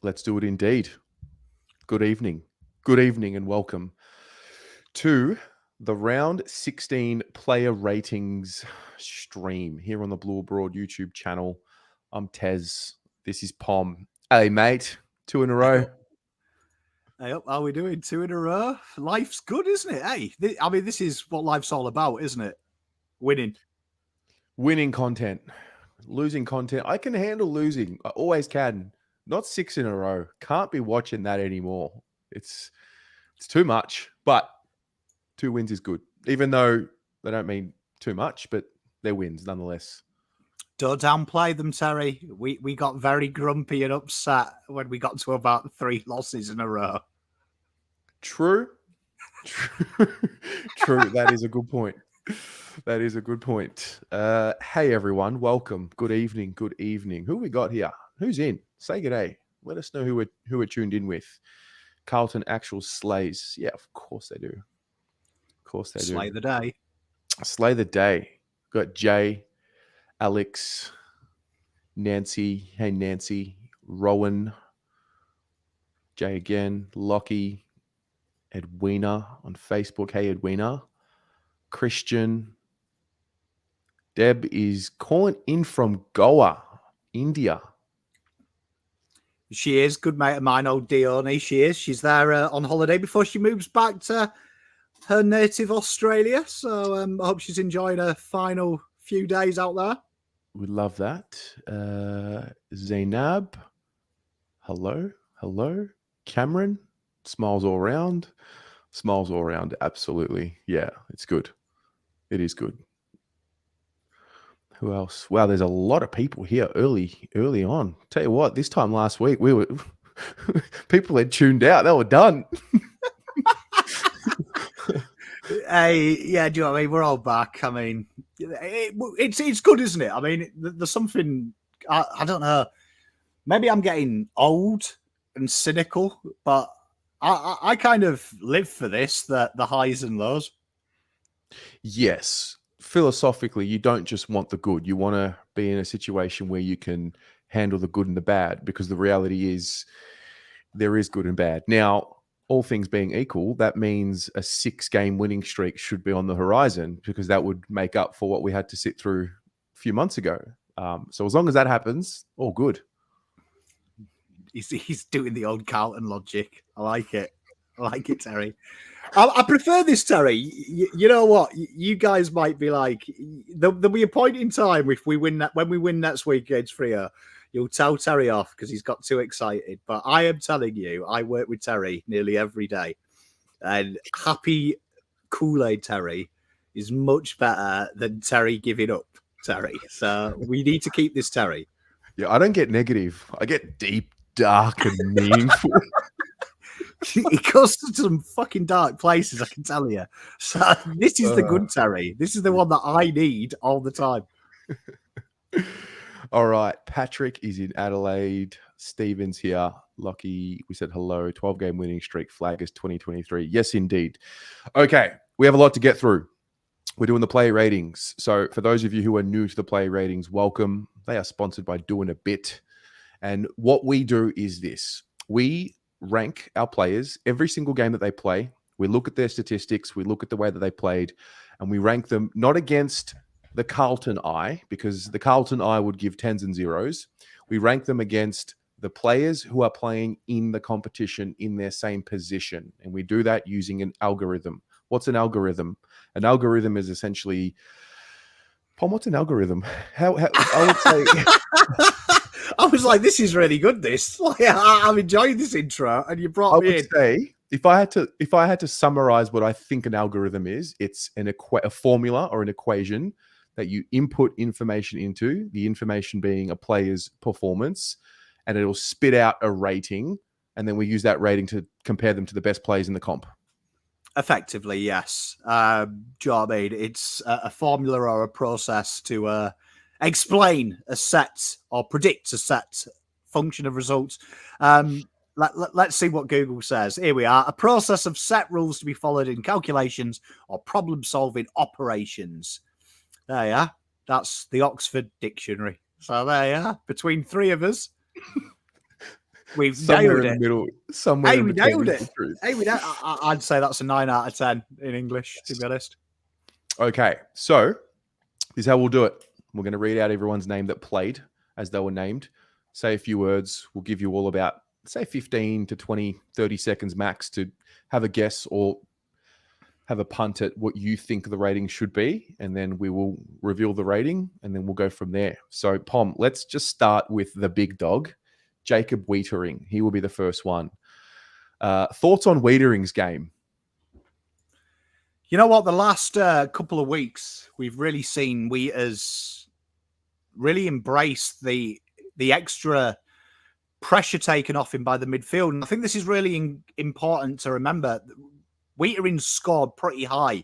Let's do it indeed. Good evening. Good evening and welcome to the round 16 player ratings stream here on the Blue Abroad YouTube channel. I'm Tez. This is Pom. Hey, mate. 2 in a row. Hey up, how are we doing? 2 in a row. Life's good, isn't it? Hey, this is what life's all about, isn't it? Winning. Winning content. Losing content. I can handle losing. I always can. Not 6 in a row. Can't be watching that anymore. It's too much, but 2 wins is good. Even though they don't mean too much, but they're wins nonetheless. Don't downplay them, Terry. We got very grumpy and upset when we got to about 3 losses in a row. True. True. That is a good point. That is a good point. Hey, everyone. Welcome. Good evening. Good evening. Who we got here? Who's in? Say good day. Let us know who we're tuned in with. Carlton actual slays. Yeah, of course they do. Of course they do. Slay the day. Slay the day. Got Jay, Alex, Nancy. Hey, Nancy. Rowan. Jay again. Lockie. Edwina on Facebook. Hey, Edwina. Christian. Deb is calling in from Goa, India. She is. Good mate of mine, old Dione. She is. She's there on holiday before she moves back to her native Australia. So I hope she's enjoying her final few days out there. We love that. Zainab. Hello. Hello. Cameron. Smiles all around. Smiles all around. Absolutely. Yeah, it's good. It is good. Who else? Wow, there's a lot of people here early on. Tell you what, this time last week, we were people had tuned out. They were done. Hey, yeah, do you know what I mean? We're all back. I mean, it's good, isn't it? I mean, there's something, I don't know. Maybe I'm getting old and cynical, but I kind of live for this, the highs and lows. Yes. Philosophically, you don't just want the good. You want to be in a situation where you can handle the good and the bad, because the reality is there is good and bad. Now, all things being equal, that means a 6-game winning streak should be on the horizon, because that would make up for what we had to sit through a few months ago. So as long as that happens, all good. He's doing the old Carlton logic. I like it. Terry. I prefer this, Terry. You know what? You guys might be like, there'll be a point in time if we win when we win next week against Freo, you'll tell Terry off because he's got too excited. But I am telling you, I work with Terry nearly every day, and happy Kool-Aid Terry is much better than Terry giving up Terry. So we need to keep this Terry. Yeah, I don't get negative. I get deep, dark, and meaningful. It goes to some fucking dark places, I can tell you. So this is the good Terry. This is the one that I need all the time. All right. Patrick is in Adelaide. Stephen's here. Lockie, we said hello. 12-game winning streak. Flag is 2023. Yes, indeed. Okay. We have a lot to get through. We're doing the play ratings. So for those of you who are new to the play ratings, welcome. They are sponsored by Doing a Bit. And what we do is this. We rank our players every single game that they play. We look at their statistics, we look at the way that they played, and we rank them not against the Carlton eye, because the Carlton eye would give 10s and 0s. We rank them against the players who are playing in the competition in their same position, and we do that using an algorithm. What's an algorithm? An algorithm is essentially, Pom, what's an algorithm? How I would say I was like, this is really good, this. Like, I'm enjoying this intro, and you brought me in. I would say, if I had to summarize what I think an algorithm is, it's a formula or an equation that you input information into, the information being a player's performance, and it'll spit out a rating, and then we use that rating to compare them to the best players in the comp. Effectively, yes. Do you know what I mean? It's a formula or a process to explain a set or predict a set function of results. Let's see what Google says. Here we are. A process of set rules to be followed in calculations or problem-solving operations. There you are. That's the Oxford Dictionary. So there you are. Between 3 of us. We've somewhere nailed in it. the middle, somewhere Hey, in we between nailed is it. the truth. Hey, I'd say that's a 9 out of 10 in English, to be honest. Okay, so this is how we'll do it. We're going to read out everyone's name that played as they were named, say a few words. We'll give you all about, say, 15 to 20, 30 seconds max to have a guess or have a punt at what you think the rating should be, and then we will reveal the rating, and then we'll go from there. So, Pom, let's just start with the big dog, Jacob Wiedering. He will be the first one. Thoughts on Wiedering's game? You know what? The last couple of weeks, we've really seen Wheaters really embrace the extra pressure taken off him by the midfield. And I think this is really important to remember. Wiedering scored pretty high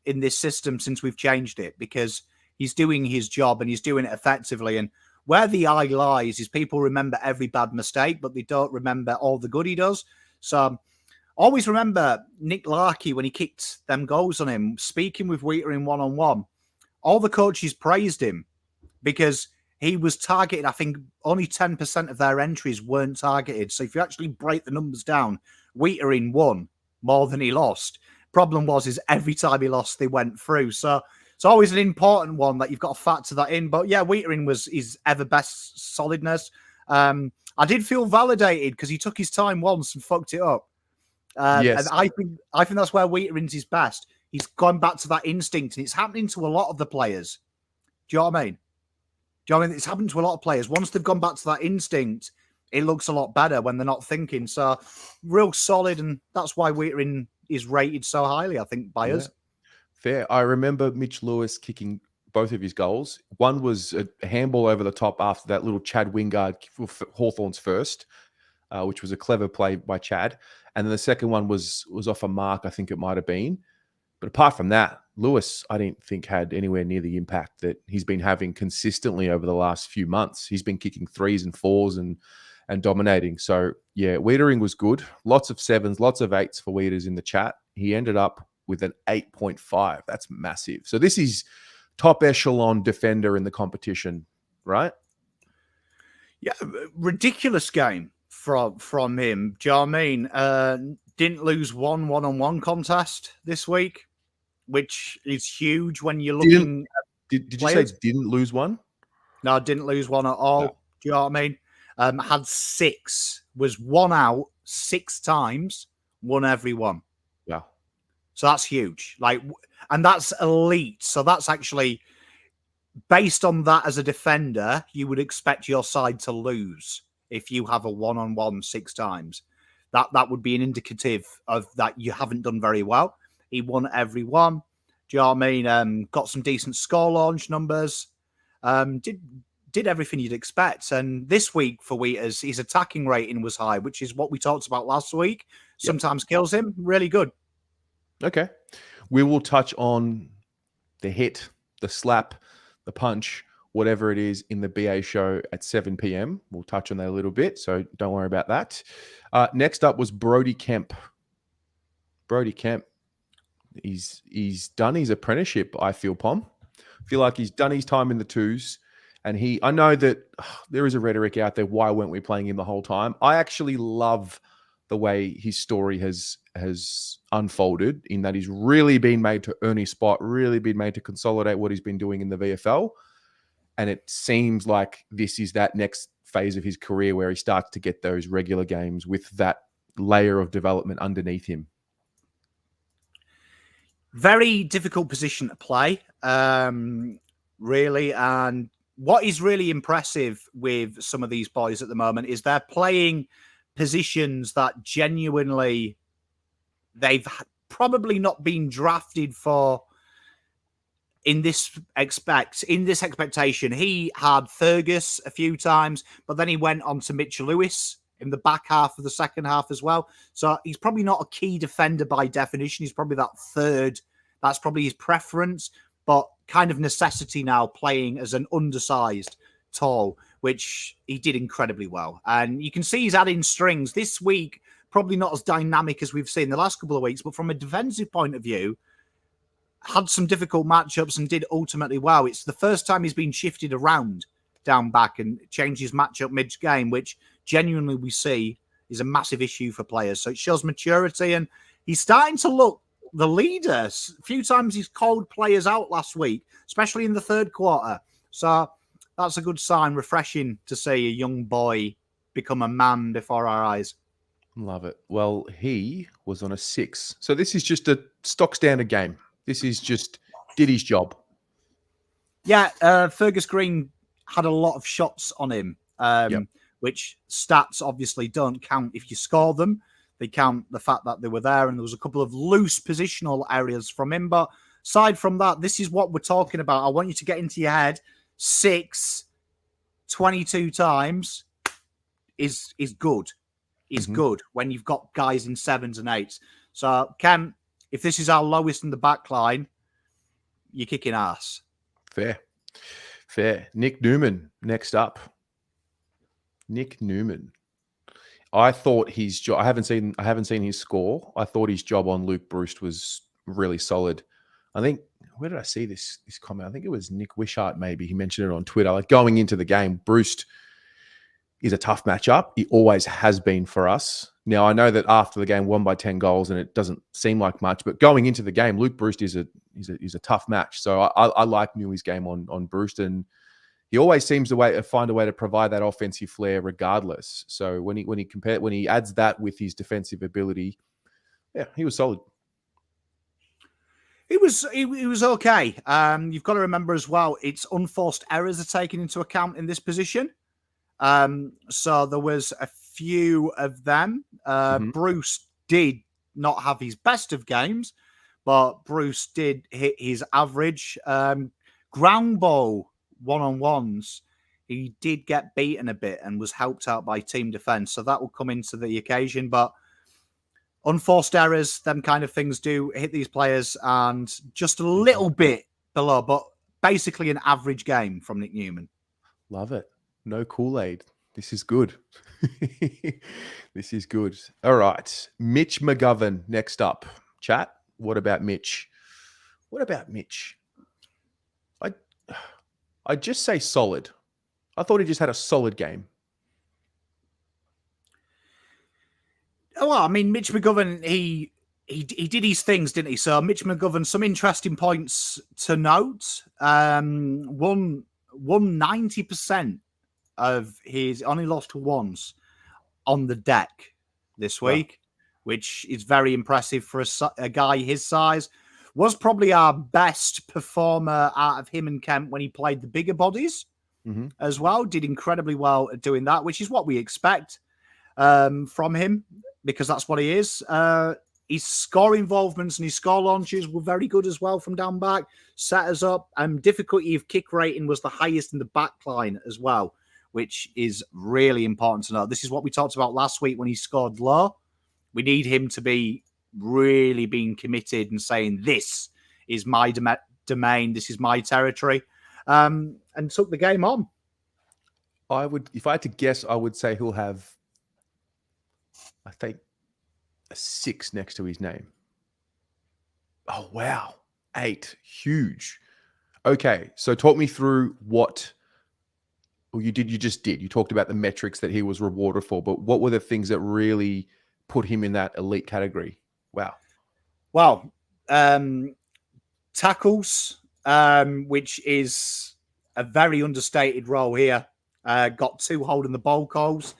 in this system since we've changed it because he's doing his job and he's doing it effectively. And where the eye lies is people remember every bad mistake, but they don't remember all the good he does. So always remember Nick Larkey when he kicked them goals on him, speaking with Wiedering one-on-one. All the coaches praised him because he was targeted. I think only 10% of their entries weren't targeted. So if you actually break the numbers down, Wiedering won more than he lost. Problem is every time he lost, they went through. So it's always an important one that you've got to factor that in. But yeah, Wiedering was his ever best solidness. I did feel validated because he took his time once and fucked it up. Yes. And I think that's where Wiedering's his best. He's gone back to that instinct, and it's happening to a lot of the players. Do you know what I mean? It's happened to a lot of players. Once they've gone back to that instinct, it looks a lot better when they're not thinking. So, real solid, and that's why Wiedering is rated so highly, I think, by us. Fair. I remember Mitch Lewis kicking both of his goals. One was a handball over the top after that little Chad Wingard for Hawthorn's first, which was a clever play by Chad. And then the second one was off a mark, I think it might have been. But apart from that, Lewis, I didn't think had anywhere near the impact that he's been having consistently over the last few months. He's been kicking 3s and 4s and dominating. So, yeah, Wiedering was good. Lots of 7s, lots of 8s for Wieders in the chat. He ended up with an 8.5. That's massive. So this is top echelon defender in the competition, right? Yeah, ridiculous game from him. Do you know what I mean? Didn't lose one-on-one contest this week, which is huge when you're looking Did you say didn't lose one? No, didn't lose one at all. No. Do you know what I mean? Had 6, was 1 out 6 times, won every one. Yeah. So that's huge. And that's elite. So that's actually based on that as a defender, you would expect your side to lose if you have a 1-on-1 6 times. That would be an indicative of that you haven't done very well. He won every one. Do you know what I mean? Got some decent score launch numbers. Did everything you'd expect. And this week for Wheaters, his attacking rating was high, which is what we talked about last week. Sometimes kills him. Really good. Okay. We will touch on the hit, the slap, the punch, whatever it is in the BA show at 7 p.m. We'll touch on that a little bit, so don't worry about that. Next up was Brody Kemp. Brody Kemp, he's done his apprenticeship, I feel, Pom. I feel like he's done his time in the 2s. And I know that there is a rhetoric out there, why weren't we playing him the whole time? I actually love the way his story has unfolded, in that he's really been made to earn his spot, really been made to consolidate what he's been doing in the VFL. And it seems like this is that next phase of his career where he starts to get those regular games with that layer of development underneath him. Very difficult position to play, really. And what is really impressive with some of these boys at the moment is they're playing positions that genuinely they've probably not been drafted for in this expectation. He had Fergus a few times, but then he went on to Mitchell Lewis in the back half of the second half as well. So he's probably not a key defender by definition. He's probably that third. That's probably his preference, but kind of necessity now, playing as an undersized tall, which he did incredibly well. And you can see he's adding strings this week, probably not as dynamic as we've seen the last couple of weeks, but from a defensive point of view, had some difficult matchups and did ultimately well. It's the first time he's been shifted around down back and changed his matchup mid-game, which genuinely we see is a massive issue for players. So it shows maturity, and he's starting to look the leader. A few times he's called players out last week, especially in the third quarter. So that's a good sign, refreshing to see a young boy become a man before our eyes. Love it. Well, he was on a 6. So this is just a stock standard game. This is just did his job. Yeah, Fergus Green had a lot of shots on him, which stats obviously don't count if you score them. They count the fact that they were there, and there was a couple of loose positional areas from him. But aside from that, this is what we're talking about. I want you to get into your head 6, 22 times is good. Is good when you've got guys in 7s and 8s. So, Ken, if this is our lowest in the back line, you're kicking ass. Fair. Nick Newman next up. Nick Newman. I thought his job. I haven't seen his score. I thought his job on Luke Breust was really solid. I think, where did I see this comment? I think it was Nick Wishart. Maybe he mentioned it on Twitter. Like, going into the game, Breust is a tough matchup. He always has been for us. Now, I know that after the game, won by 10 goals, and it doesn't seem like much. But going into the game, Luke Breust is a tough match. So I like Newey's game on Breust, and he always seems to find a way to provide that offensive flair, regardless. So when he adds that with his defensive ability, yeah, he was solid. He was okay. You've got to remember as well, it's unforced errors are taken into account in this position. So there was a few of them. Breust did not have his best of games, but Breust did hit his average. Ground ball one-on-ones, he did get beaten a bit and was helped out by team defense. So that will come into the occasion. But unforced errors, them kind of things do hit these players, and just a little bit below, but basically an average game from Nick Newman. Love it. No Kool-Aid. This is good. This is good. All right. Mitch McGovern next up. Chat, what about Mitch? I'd just say solid. I thought he just had a solid game. Well, I mean, Mitch McGovern, he did his things, didn't he? So Mitch McGovern, some interesting points to note. Won 90% of his, only lost once on the deck this week, which is very impressive for a guy his size. Was probably our best performer out of him and Kemp when he played the bigger bodies as well. Did incredibly well at doing that, which is what we expect from him, because that's what he is. His score involvements and his score launches were very good as well from down back. Set us up. Difficulty of kick rating was the highest in the back line as well, which is really important to know. This is what we talked about last week when he scored low. We need him to be really being committed and saying, this is my domain, this is my territory, and took the game on. If I had to guess, I would say he'll have, I think, a 6 next to his name. Oh, wow. 8. Huge. Okay, so talk me through what you just did. You talked about the metrics that he was rewarded for, but what were the things that really put him in that elite category? Wow. Well, tackles, which is a very understated role here. Got 2 holding the ball calls.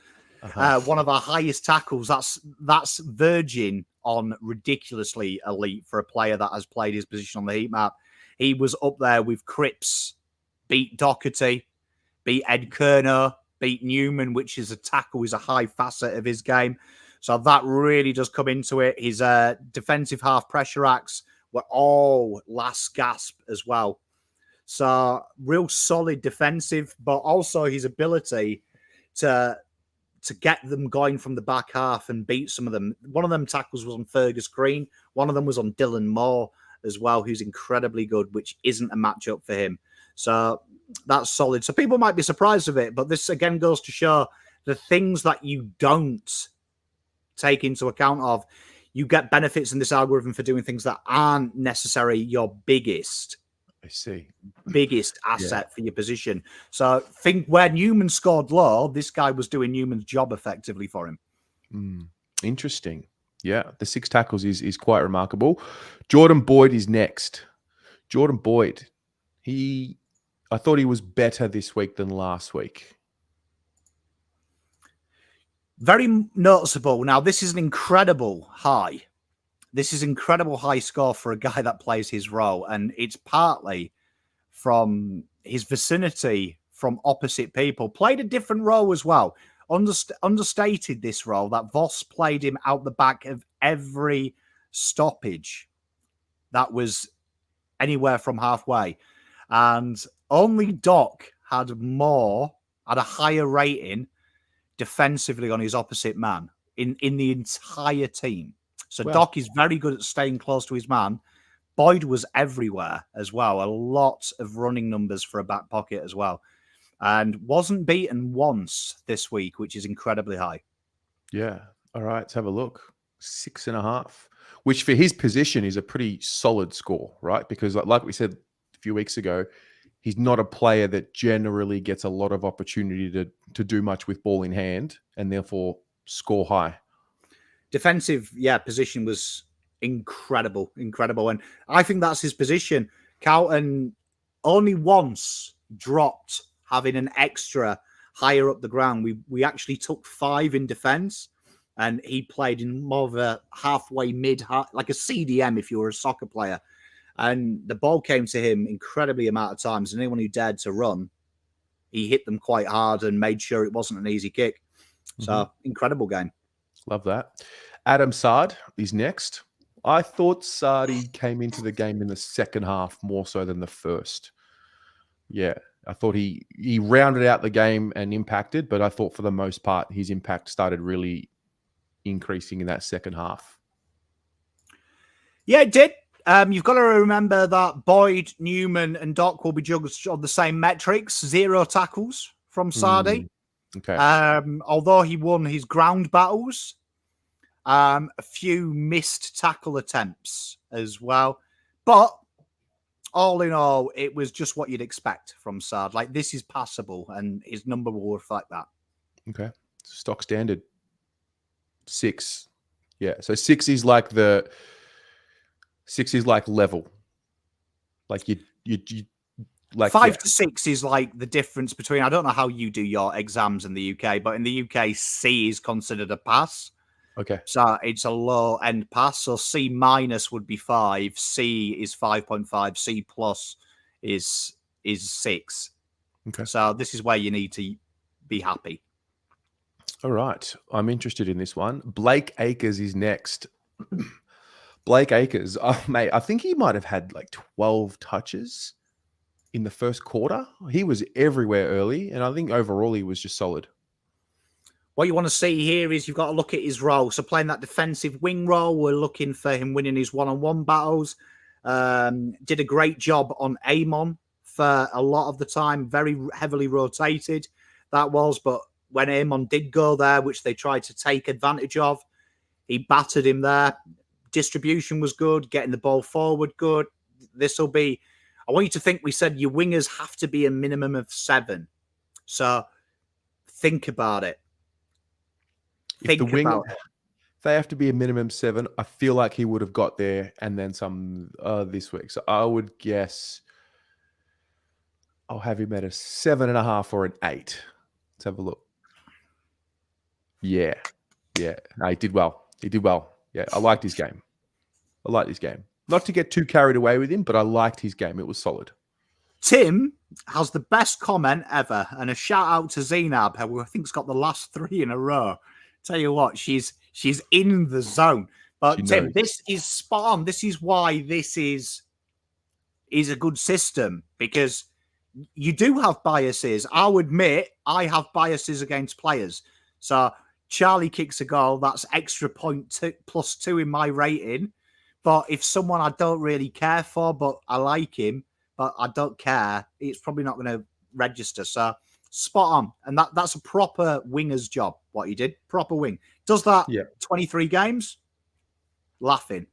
One of our highest tackles. That's verging on ridiculously elite for a player that has played his position on the heat map. He was up there with Cripps, beat Doherty, beat Ed Kerner, beat Newman, which is a tackle, is a high facet of his game. So that really does come into it. His defensive half pressure acts were all last gasp as well. So real solid defensive, but also his ability to get them going from the back half and beat some of them. One of them tackles was on Fergus Green. One of them was on Dylan Moore as well, who's incredibly good, which isn't a matchup for him. So that's solid. So people might be surprised of it, but this again goes to show the things that you don't take into account of. You get benefits in this algorithm for doing things that aren't necessarily your biggest I see. Biggest asset for your position. So think where Newman scored low, this guy was doing Newman's job effectively for him. Interesting. Yeah, the 6 tackles is quite remarkable. Jordan Boyd is next. Jordan Boyd, I thought he was better this week than last week. Very noticeable. Now, this is an incredible high. This is incredible high score for a guy that plays his role, and it's partly from his vicinity from opposite people. Played a different role as well. Understated this role that Voss played him out the back of every stoppage that was anywhere from halfway. And only Doc had a higher rating defensively on his opposite man in the entire team. So Doc is very good at staying close to his man. Boyd was everywhere as well. A lot of running numbers for a back pocket as well. And wasn't beaten once this week, which is incredibly high. Yeah. All right. Let's have a look. 6.5, which for his position is a pretty solid score, right? Because like we said a few weeks ago, he's not a player that generally gets a lot of opportunity to do much with ball in hand and therefore score high. Defensive, position was incredible. And I think that's his position. Carlton only once dropped having an extra higher up the ground. We actually took 5 in defense, and he played in more of a halfway like a CDM if you were a soccer player. And the ball came to him incredibly amount of times. And anyone who dared to run, he hit them quite hard and made sure it wasn't an easy kick. So incredible game. Love that. Adam Sard is next. I thought Sardi came into the game in the second half more so than the first. Yeah, I thought he rounded out the game and impacted, but I thought for the most part his impact started really increasing in that second half. Yeah, it did. You've got to remember that Boyd, Newman, and Doc will be judged on the same metrics. 0 tackles from Sardi. Okay. Although he won his ground battles, a few missed tackle attempts as well. But all in all, it was just what you'd expect from Sard. Like, this is passable, and his number will reflect that. Okay. Stock standard. 6. Yeah. So 6 is like level. Like you like 5 to 6 is like the difference between, I don't know how you do your exams in the UK, but in the UK, C is considered a pass. Okay. So it's a low end pass. So C minus would be 5. C is 5.5. C plus is 6. Okay. So this is where you need to be happy. All right. I'm interested in this one. Blake Acres is next. Blake Acres, mate, I think he might have had like 12 touches in the first quarter. He was everywhere early, and I think overall he was just solid. What you want to see here is you've got to look at his role. So playing that defensive wing role, we're looking for him winning his one-on-one battles. Did a great job on Amon for a lot of the time. Very heavily rotated, that was. But when Amon did go there, which they tried to take advantage of, he battered him there. Distribution was good. Getting the ball forward, good. This will be... I want you to think we said your wingers have to be a minimum of 7. So think about it. If they have to be a minimum 7, I feel like he would have got there and then some this week. So I would guess I'll have him at a 7.5 or an 8. Let's have a look. Yeah. No, he did well. Yeah, I liked his game. Not to get too carried away with him, but I liked his game. It was solid. Tim has the best comment ever, and a shout out to Zainab, who I think's got the last 3 in a row. Tell you what, she's in the zone. But Tim, this is spot on. This is why this is a good system, because you do have biases. I'll admit I have biases against players. So Charlie kicks a goal, that's extra +2 in my rating. But if someone I don't really care for, but I like him, but I don't care, it's probably not going to register. So spot on. And that's a proper winger's job, what he did. Proper wing. Does that 23 games? Laughing.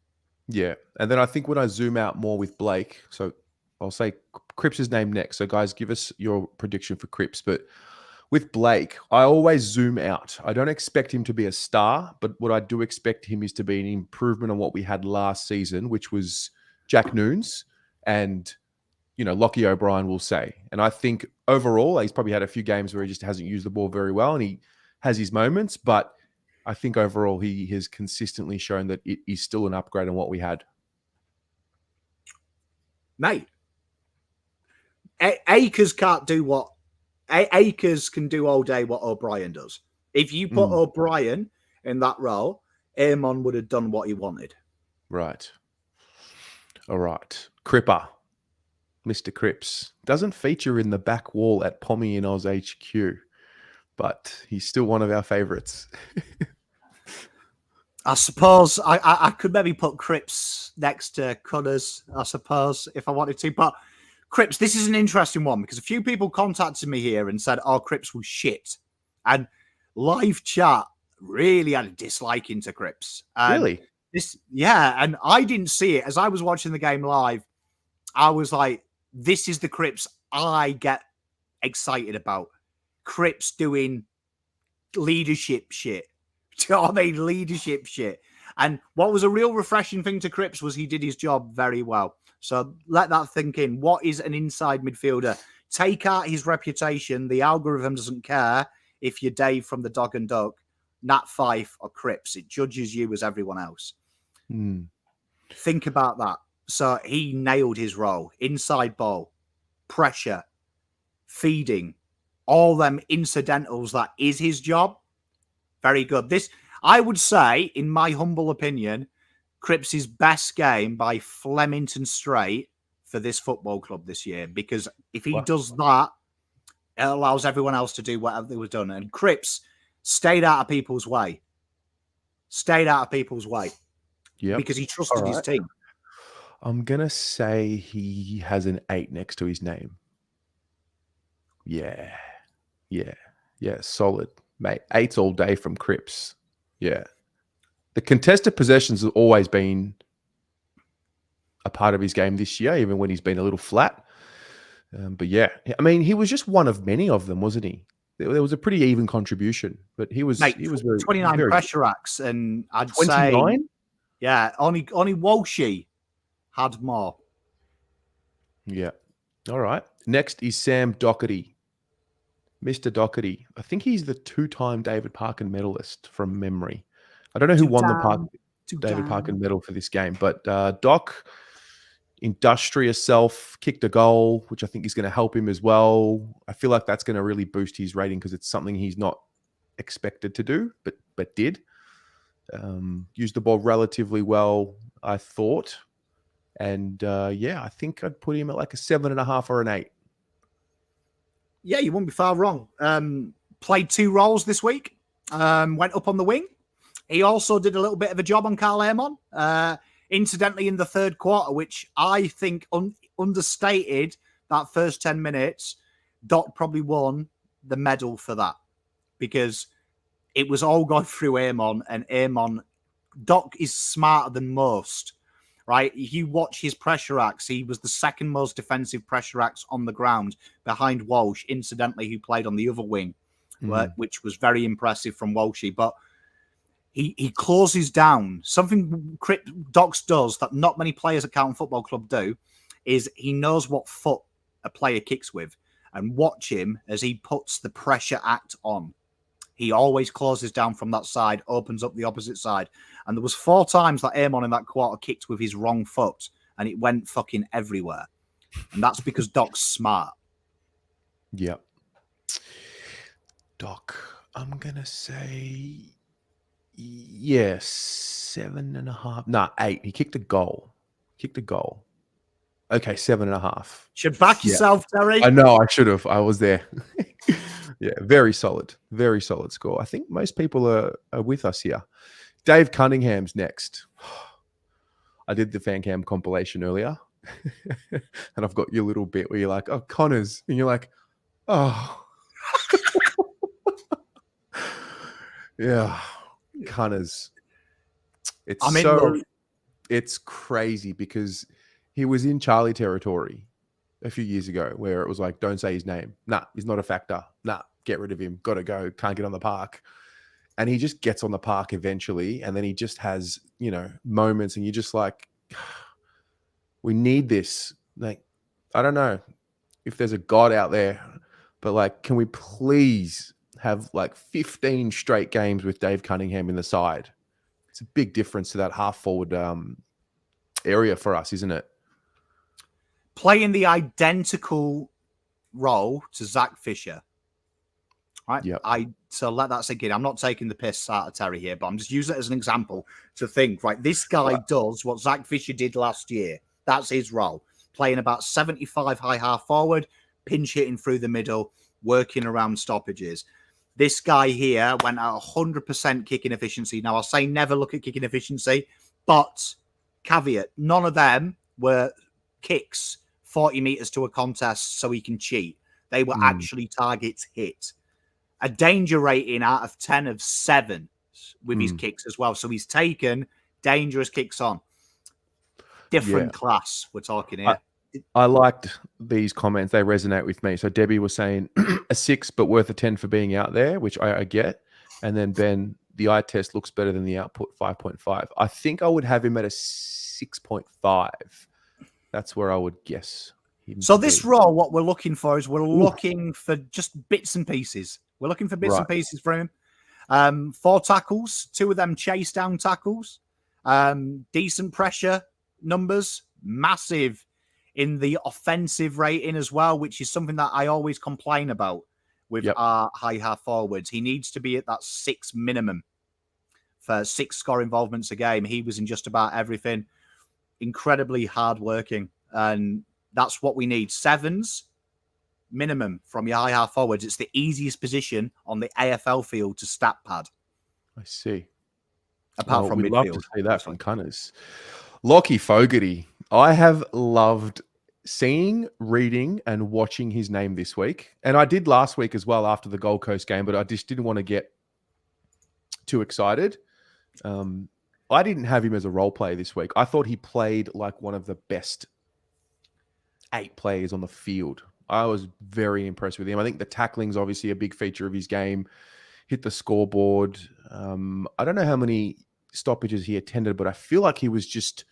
Yeah. And then I think when I zoom out more with Blake, so I'll say Cripps' name next. So, guys, give us your prediction for Cripps. But with Blake, I always zoom out. I don't expect him to be a star, but what I do expect him is to be an improvement on what we had last season, which was Jack Noons and, Lockie O'Brien will say. And I think overall, he's probably had a few games where he just hasn't used the ball very well, and he has his moments, but I think overall he has consistently shown that it is still an upgrade on what we had. Mate, Akers can't do what Akers can do all day what O'Brien does. If you put O'Brien in that role, Eamon would have done what he wanted. Right. All right. Cripper. Mr. Cripps. Doesn't feature in the back wall at Pommy in Oz HQ, but he's still one of our favourites. I suppose I could maybe put Cripps next to Cunners, I suppose, if I wanted to. But Cripps, this is an interesting one because a few people contacted me here and said, Cripps was shit. And live chat really had a dislike into Cripps. Really? And I didn't see it. As I was watching the game live, I was like, this is the Cripps I get excited about. Cripps doing leadership shit. Do you know what I mean? Leadership shit. And what was a real refreshing thing to Cripps was he did his job very well. So let that think in. What is an inside midfielder? Take out his reputation. The algorithm doesn't care if you're Dave from the Dog and Duck, Nat Fife, or Cripps. It judges you as everyone else. Think about that. So he nailed his role. Inside ball, pressure, feeding, all them incidentals. That is his job. Very good. This, I would say, in my humble opinion, Cripps' best game by Flemington Strait for this football club this year. Because if he does that, it allows everyone else to do whatever they was done. And Cripps stayed out of people's way. Yeah. Because he trusted his team. I'm going to say he has an 8 next to his name. Yeah. Solid, mate. 8's all day from Cripps. Yeah. The contested possessions have always been a part of his game this year, even when he's been a little flat. But yeah, I mean, he was just one of many of them, wasn't he? There was a pretty even contribution, but he was very 29 pressure acts, and I'd 29? say, yeah, only Walshy had more. Yeah. All right. Next is Sam Doherty. Mr. Doherty. I think he's the 2-time David Parkin medalist from memory. I don't know who won the David Parkin medal for this game, but Doc, industrious self, kicked a goal, which I think is going to help him as well. I feel like that's going to really boost his rating because it's something he's not expected to do, but did. Used the ball relatively well, I thought. And I think I'd put him at like a 7.5 or an 8. Yeah, you wouldn't be far wrong. Played 2 roles this week. Went up on the wing. He also did a little bit of a job on Carl Eamon. Incidentally, in the third quarter, which I think understated that first 10 minutes, Doc probably won the medal for that because it was all gone through Eamon, and Doc is smarter than most, right? You watch his pressure acts. He was the second most defensive pressure acts on the ground behind Walsh, incidentally, who played on the other wing, which was very impressive from Walshy. But he closes down. Something Docs does that not many players at Carlton Football Club do is he knows what foot a player kicks with. And watch him as he puts the pressure act on. He always closes down from that side, opens up the opposite side. And there was 4 times that Eamon in that quarter kicked with his wrong foot, and it went fucking everywhere. And that's because Doc's smart. Yep. Doc, I'm going to say... Yes, 7.5. Nah, 8. He kicked a goal. Okay, 7.5. Should back yourself, Terry. I know, I should have. I was there. Yeah, very solid score. I think most people are with us here. Dave Cunningham's next. I did the fan cam compilation earlier, and I've got your little bit where you're like, "Oh, Connors," and you're like, "Oh, yeah." Cunners. It's crazy because he was in Charlie territory a few years ago where it was like, don't say his name. Nah, he's not a factor. Nah, get rid of him. Got to go. Can't get on the park. And he just gets on the park eventually. And then he just has, moments and you're just like, we need this. Like, I don't know if there's a God out there, but like, can we please have like 15 straight games with Dave Cunningham in the side? It's a big difference to that half forward area for us, isn't it? Playing the identical role to Zach Fisher. Right? Yep. So let that sink in. I'm not taking the piss out of Terry here, but I'm just using it as an example to think, right, this guy does what Zach Fisher did last year. That's his role. Playing about 75 high half forward, pinch hitting through the middle, working around stoppages. This guy here went at 100% kicking efficiency. Now, I'll say never look at kicking efficiency, but caveat, none of them were kicks 40 meters to a contest so he can cheat. They were actually targets hit. A danger rating out of 10 of 7 with his kicks as well. So he's taken dangerous kicks on. Different class we're talking here. I liked these comments. They resonate with me. So Debbie was saying a 6, but worth a 10 for being out there, which I get. And then Ben, the eye test looks better than the output, 5.5. I think I would have him at a 6.5. That's where I would guess him. So this role, what we're looking for is we're looking for just bits and pieces. We're looking for bits and pieces for him. 4 tackles, 2 of them chase down tackles. Decent pressure numbers, massive in the offensive rating as well, which is something that I always complain about with our high half forwards. He needs to be at that 6 minimum for 6 score involvements a game. He was in just about everything. Incredibly hardworking, and that's what we need. 7s minimum from your high half forwards. It's the easiest position on the AFL field to stat pad. I see. Apart from we'd midfield. love to see that from Cunners. Lockie Fogarty. I have loved seeing, reading, and watching his name this week. And I did last week as well after the Gold Coast game, but I just didn't want to get too excited. I didn't have him as a role player this week. I thought he played like one of the best 8 players on the field. I was very impressed with him. I think the tackling's obviously a big feature of his game. Hit the scoreboard. I don't know how many stoppages he attended, but I feel like he was just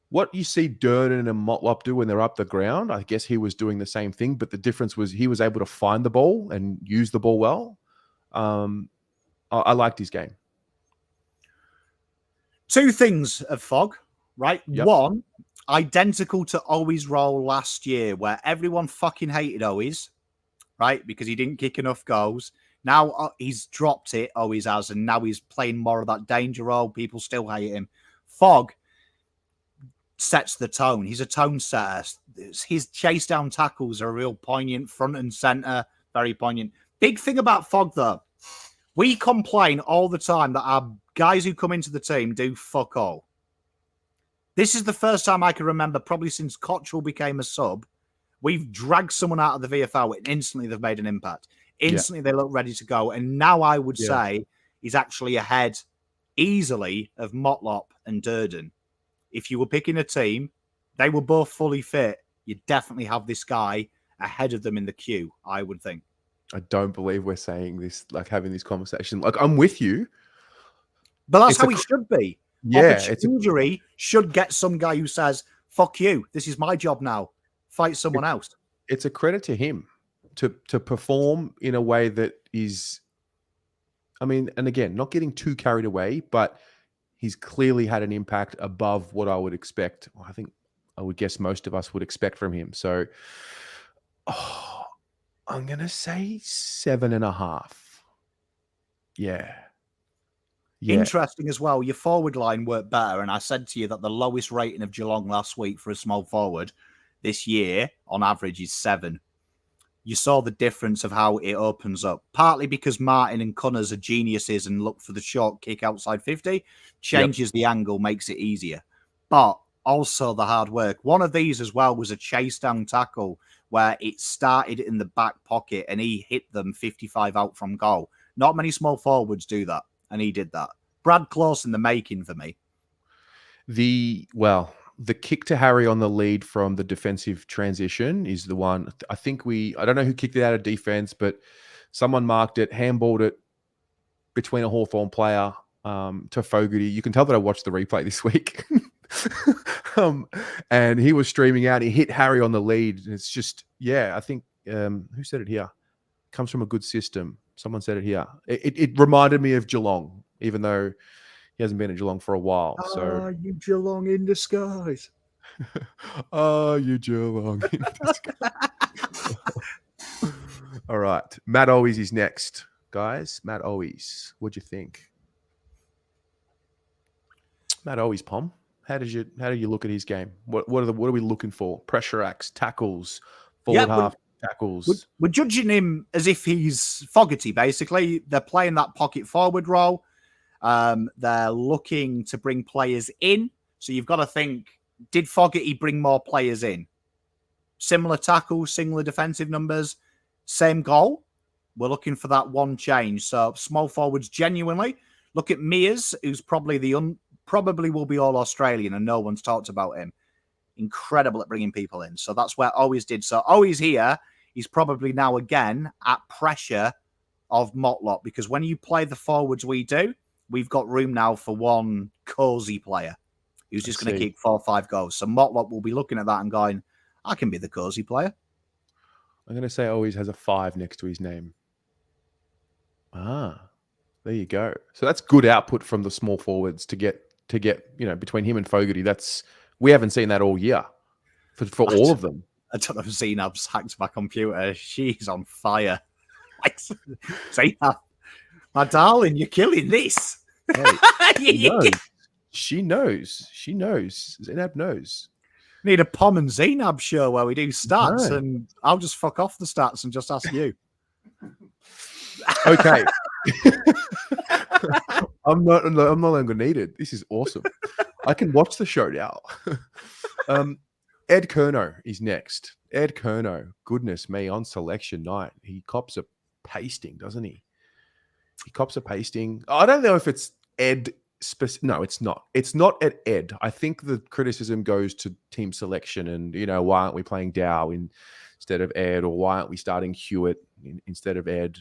what you see Durden and Motlop do when they're up the ground. I guess he was doing the same thing, but the difference was he was able to find the ball and use the ball well. I liked his game. 2 things of Fog, right? Yep. 1, identical to Owi's role last year, where everyone fucking hated Owi's, right? Because he didn't kick enough goals. Now he's dropped it, Owi's has, and now he's playing more of that danger role. People still hate him. Fog sets the tone. He's a tone setter. His chase down tackles are real poignant, front and center, very poignant. Big thing about Fog, though, we complain all the time that our guys who come into the team do fuck all. This is the first time I can remember, probably since Cottrell became a sub, we've dragged someone out of the VFL and instantly they've made an impact. Instantly they look ready to go. And now I would say he's actually ahead easily of Motlop and Durden. If you were picking a team, they were both fully fit. You definitely have this guy ahead of them in the queue, I would think. I don't believe we're saying this, like having this conversation. Like, I'm with you. But that's how he should be. Yeah. Injury should get some guy who says, fuck you, this is my job now. Fight someone else. It's a credit to him to perform in a way that is, I mean, and again, not getting too carried away, but he's clearly had an impact above what I would expect. Well, I think I would guess most of us would expect from him. So, I'm going to say 7.5. Yeah. Interesting as well. Your forward line worked better. And I said to you that the lowest rating of Geelong last week for a small forward this year on average is 7. You saw the difference of how it opens up, partly because Martin and Cunners are geniuses and look for the short kick outside 50, changes the angle, makes it easier. But also the hard work. One of these as well was a chase down tackle where it started in the back pocket and he hit them 55 out from goal. Not many small forwards do that, and he did that. Brad Close in the making for me. the kick to Harry on the lead from the defensive transition is the one. I don't know who kicked it out of defense, but someone marked it, handballed it between a Hawthorn player to Fogarty. You can tell that I watched the replay this week. And he was streaming out. He hit Harry on the lead. And it's just, I think, who said it here? Comes from a good system. Someone said it here. It reminded me of Geelong, even though he hasn't been at Geelong for a while. So you Geelong in disguise. You Geelong in disguise. All right. Matt Owies is next, guys. Matt Owies. What'd you think? Matt Owies, Pom. How do you look at his game? What are we looking for? Pressure acts, tackles, forward half tackles. We're judging him as if he's Fogarty, basically. They're playing that pocket forward role. They're looking to bring players in. So you've got to think, did Fogarty bring more players in? Similar tackles, similar defensive numbers, same goal. We're looking for that one change. So small forwards, genuinely. Look at Mears, who's probably probably will be all Australian and no one's talked about him. Incredible at bringing people in. So that's where Owies did. So Owies here, he's probably now again at pressure of Motlop, because when you play the forwards we do, we've got room now for one cosy player who's just going to kick 4 or 5 goals. So Motlop will be looking at that and going, I can be the cosy player. I'm going to say Owies has a 5 next to his name. There you go. So that's good output from the small forwards to get between him and Fogarty. We haven't seen that all year for all of them. I don't know if Zainab's hacked my computer. She's on fire. Zainab, my darling, you're killing this. Hey, she knows. Zainab knows. Need a Pom and Zainab show where we do stats, and I'll just fuck off the stats and just ask you. Okay. I'm no longer needed. This is awesome. I can watch the show now. Ed Curnow is next. Ed Curnow, goodness me, on selection night, he cops a pasting, doesn't he? He cops a pasting. I don't know if it's Ed. No, it's not. It's not at Ed. I think the criticism goes to team selection and, why aren't we playing Dow instead of Ed, or why aren't we starting Hewitt instead of Ed?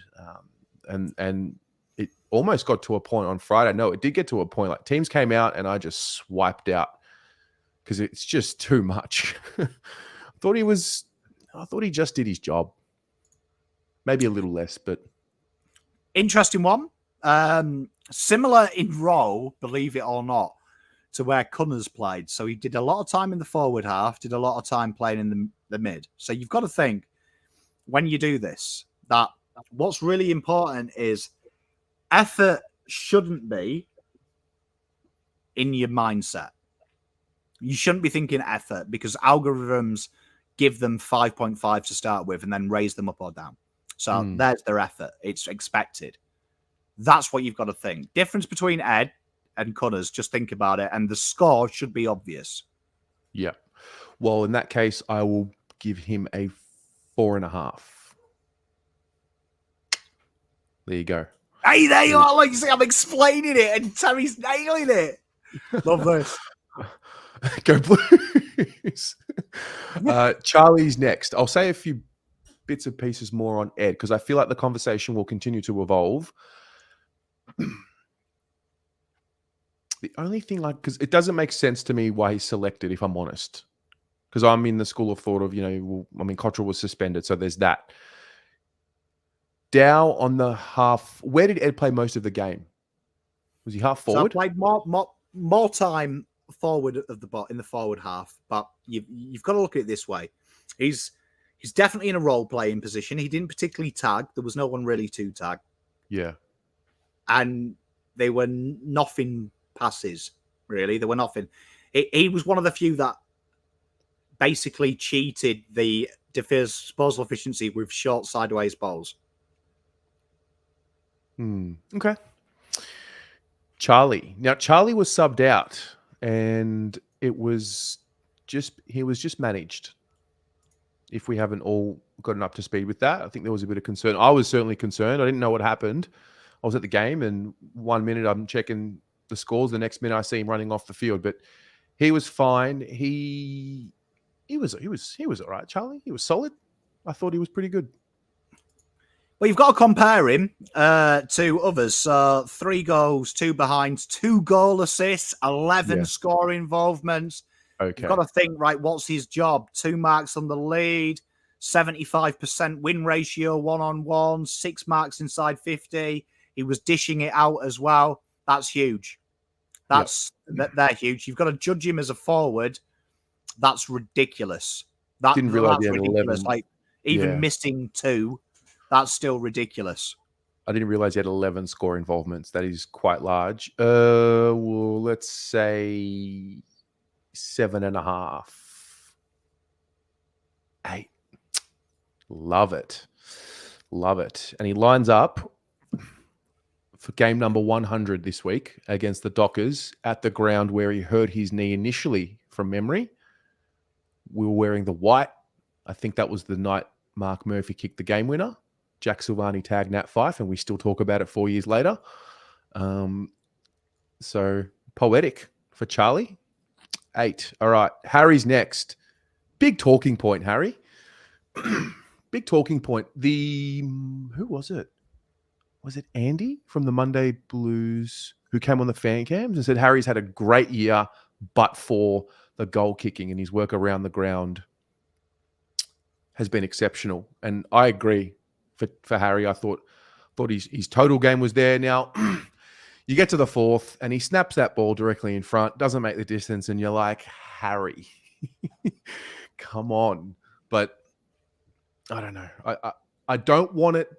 And it almost got to a point on Friday. No, it did get to a point. Like, teams came out and I just swiped out because it's just too much. I thought he just did his job. Maybe a little less, but interesting one. Similar in role, believe it or not, to where Cunners played. So he did a lot of time in the forward half, did a lot of time playing in the mid. So you've got to think, when you do this, that what's really important is effort shouldn't be in your mindset. You shouldn't be thinking effort, because algorithms give them 5.5 to start with and then raise them up or down. So there's their effort. It's expected. That's what you've got to think. Difference between Ed and Cunners, just think about it. And the score should be obvious. Yeah. Well, in that case, I will give him a 4.5. There you go. Hey, there you are. Like you say, I'm explaining it and Terry's nailing it. Love this. Go Blues. Charlie's next. I'll say a few bits and pieces more on Ed, because I feel like the conversation will continue to evolve. The only thing, because it doesn't make sense to me why he's selected, if I'm honest. Because I'm in the school of thought of, Cottrell was suspended, so there's that. Dow on the half. Where did Ed play most of the game? Was he half forward? So I played more time forward of in the forward half, but you've got to look at it this way. He's definitely in a role playing position. He didn't particularly tag. There was no one really to tag. Yeah. And they were nothing passes, really. They were nothing. He was one of the few that basically cheated the disposal efficiency with short sideways balls. Okay. Charlie. Now, Charlie was subbed out, and he was just managed. If we haven't all gotten up to speed with that, I think there was a bit of concern. I was certainly concerned. I didn't know what happened. I was at the game, and 1 minute I'm checking the scores. The next minute I see him running off the field. But He was fine. He was all right, Charlie. He was solid. I thought he was pretty good. Well, you've got to compare him to others. So 3 goals, 2 behinds, 2 goal assists, 11 score involvements. Okay. You've got to think, right, what's his job? 2 marks on the lead, 75% win ratio, 1-on-1, 6 marks inside 50. He was dishing it out as well. That's huge. They're huge. You've got to judge him as a forward. That's ridiculous. Didn't realize that's he had ridiculous. 11. Like, even missing 2, that's still ridiculous. I didn't realize he had 11 score involvements. That is quite large. Well, let's say 7.5. 8. Love it. Love it. And he lines up for game number 100 this week against the Dockers at the ground where he hurt his knee initially from memory. We were wearing the white. I think that was the night Mark Murphy kicked the game winner. Jack Silvani tagged Nat Fyfe, and we still talk about it 4 years later. So poetic for Charlie. 8. All right. Harry's next. Big talking point, Harry. Big talking point. Who was it? Was it Andy from the Monday Blues who came on the fan cams and said Harry's had a great year, but for the goal kicking and his work around the ground has been exceptional. And I agree for Harry. I thought his total game was there. Now, you get to the 4th and he snaps that ball directly in front, doesn't make the distance, and you're like, Harry, come on. But I don't know. I don't want it.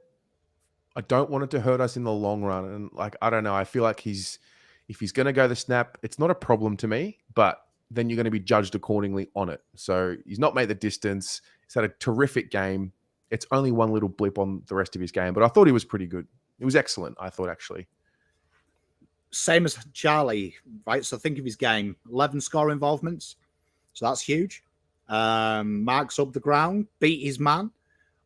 I don't want it to hurt us in the long run. And like, I don't know. I feel like if he's going to go the snap, it's not a problem to me, but then you're going to be judged accordingly on it. So he's not made the distance. He's had a terrific game. It's only one little blip on the rest of his game, but I thought he was pretty good. It was excellent, I thought, actually. Same as Charlie, right? So think of his game. 11 score involvements. So that's huge. Marks up the ground, beat his man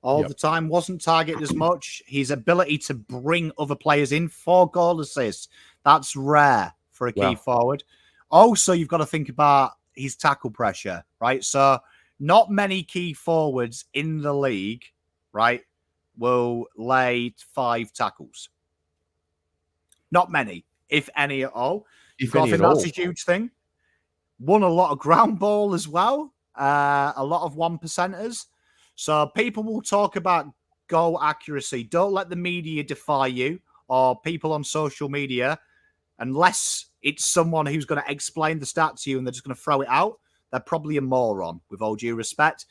all the time, wasn't targeted as much. His ability to bring other players in, 4 goal assists. That's rare for a key forward. Also, you've got to think about his tackle pressure, right? So not many key forwards in the league, right, will lay 5 tackles. Not many, if any at all. That's a huge thing. Won a lot of ground ball as well. A lot of 1%ers. So people will talk about goal accuracy. Don't let the media defy you or people on social media, unless it's someone who's going to explain the stat to you and they're just going to throw it out. They're probably a moron, with all due respect.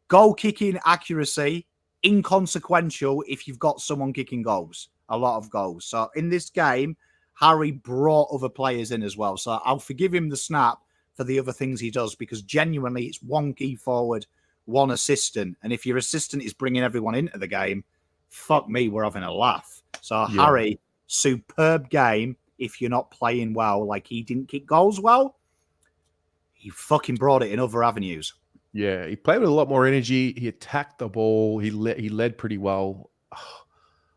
Goal kicking accuracy, inconsequential if you've got someone kicking goals, a lot of goals. So in this game, Harry brought other players in as well. So I'll forgive him the snap for the other things he does, because genuinely it's 1 key forward, 1 assistant. And if your assistant is bringing everyone into the game, fuck me, we're having a laugh. So Harry, superb game. If you're not playing well, like he didn't kick goals well, he fucking brought it in other avenues. Yeah, he played with a lot more energy. He attacked the ball. He led pretty well.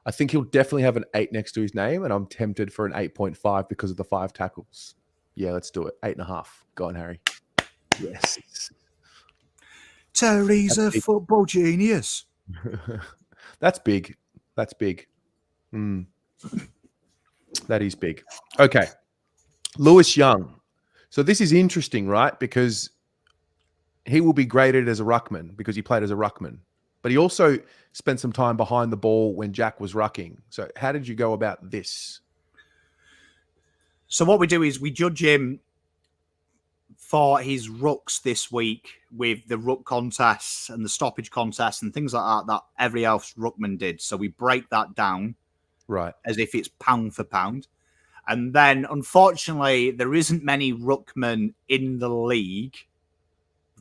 I think he'll definitely have an 8 next to his name, and I'm tempted for an 8.5 because of the 5 tackles. Yeah, let's do it. 8.5. Go on, Harry. Yes. Terry's a football genius. That's big. That's big. That is big. Okay. Lewis Young. So this is interesting, right? Because he will be graded as a ruckman because he played as a ruckman. But he also spent some time behind the ball when Jack was rucking. So how did you go about this? So what we do is we judge him for his rucks this week with the ruck contests and the stoppage contests and things like that every else ruckman did. So we break that down, right, as if it's pound for pound. And then, unfortunately, there isn't many ruckmen in the league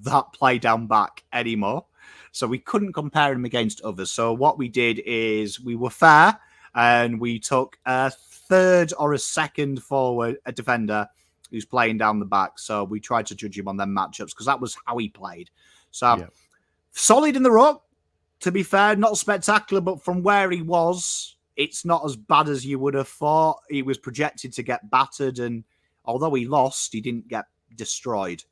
that play down back anymore. So we couldn't compare him against others. So what we did is we were fair and we took a third or a second forward, a defender who's playing down the back. So we tried to judge him on them matchups because that was how he played. So solid in the ruck, to be fair, not spectacular, but from where he was, it's not as bad as you would have thought. He was projected to get battered, and although he lost, he didn't get destroyed.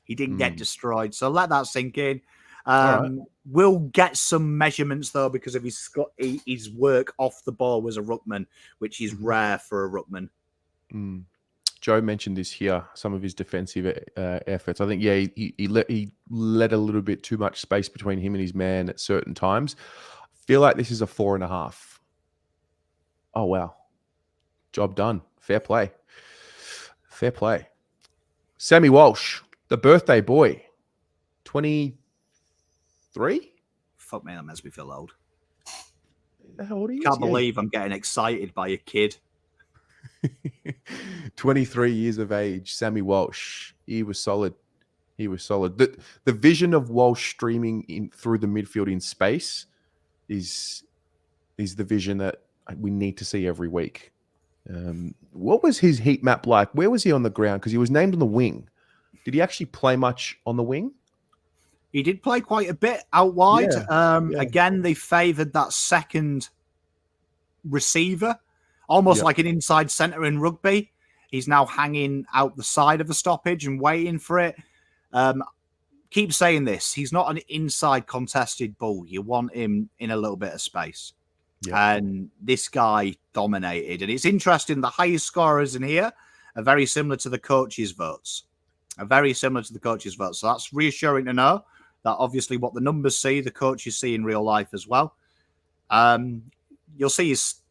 He didn't get destroyed. So let that sink in. All right. We'll get some measurements, though, because of his work off the ball was a ruckman, which is rare for a ruckman. Joe mentioned this here, some of his defensive efforts. I think, he let a little bit too much space between him and his man at certain times. I feel like this is a 4.5. Oh, wow. Job done. Fair play. Fair play. Sammy Walsh, the birthday boy, 23? Fuck me, that makes me feel old. How old are you? Can't believe I'm getting excited by a kid. 23 years of age, Sammy Walsh. He was solid. He was solid. The vision of Walsh streaming in through the midfield in space is the vision that we need to see every week. What was his heat map like? Where was he on the ground? Because he was named on the wing. Did he actually play much on the wing? He did play quite a bit out wide. Yeah. Again, they favoured that second receiver, almost like an inside centre in rugby. He's now hanging out the side of the stoppage and waiting for it. Keep saying this. He's not an inside contested bull. You want him in a little bit of space. Yeah. And this guy dominated. And it's interesting, the highest scorers in here are very similar to the coaches' votes. So that's reassuring to know that obviously what the numbers see, the coaches see in real life as well. You'll see his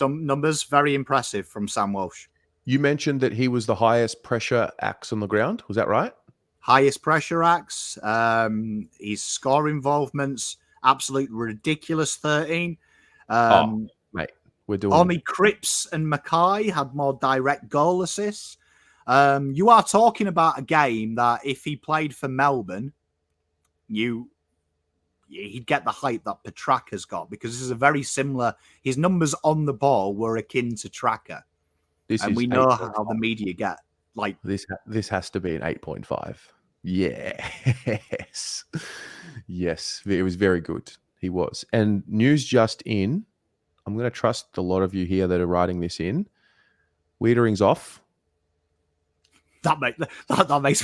numbers, very impressive from Sam Walsh. You mentioned that he was the highest pressure axe on the ground. Was that right? Highest pressure axe. His score involvements, absolute ridiculous 13. Mate, we're doing. Only Cripps and Mackay had more direct goal assists. You are talking about a game that if he played for Melbourne, he'd get the hype that Petrarca's got, because this is a very similar. His numbers on the ball were akin to Tracker, and we know how the media get like this. This has to be an 8.5. Yes, yes, it was very good. He was. And news just in. I'm going to trust a lot of you here that are writing this in. Weidering's off. That makes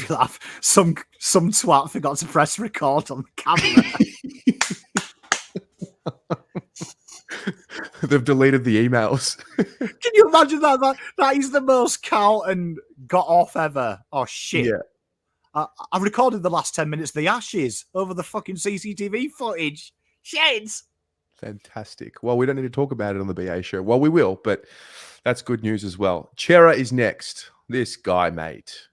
me laugh. Some twat forgot to press record on the camera. They've deleted the emails. Can you imagine that? That is the most Carlton got off ever. Oh shit! Yeah. I recorded the last 10 minutes of the Ashes over the fucking CCTV footage. Shit! Fantastic. Well, we don't need to talk about it on the BA show. Well, we will, but that's good news as well. Chera is next. This guy, mate.